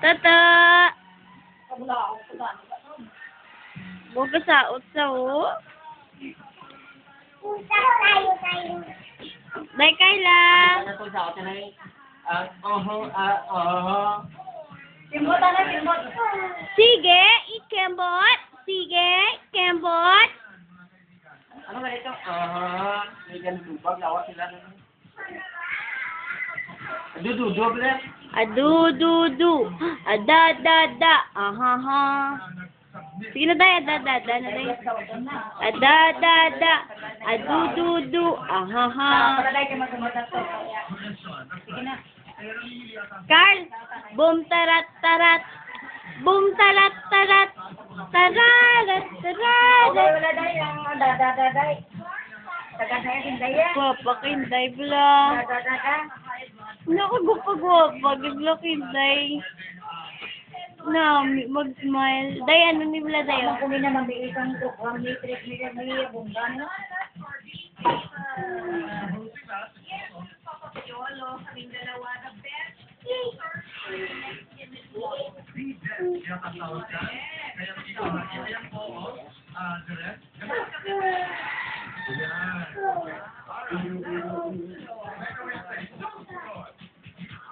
Tata! Huwag ka saot-sao. Day, Kayla! Sige, ikembot! Sige, ikembot! Ano ba ito? May ganun lubag, lawa sila. Adu-du-du, bre. Adu-du-du. Ada-da-da. Aha-ha. Sige na, Day. Ada-da-da na, Day. Ada-da-da. Adu-du-du. Aha-ha. Carl, boom tarat-tarat. Boom tarat-tarat. Tararat-tararat. Wala day, ang dada-daday. Taga-day, hinday. Gwapa kinday bala. Dada-dada. Naku, gwapa-gwapa. Gaglo kinday. Na, mag-smile. Day, ano ni bala, Day? Kung hindi naman bigay kang tukang mitrik, may bunggan, no?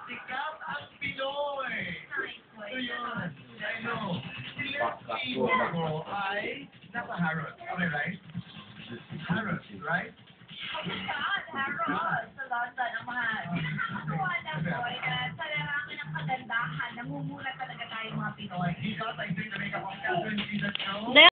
Sikat ang Pinoy. So yun, I know. Si Logo ay nasa Harrods. Am I right? Harrods, right? Harrods sa London, ang mga wala po ay sa larangan ng kagandahan, namumula talaga tayo mga Pinoy. Sikat, I think the makeup of Catherine Zeta-Jones. Day,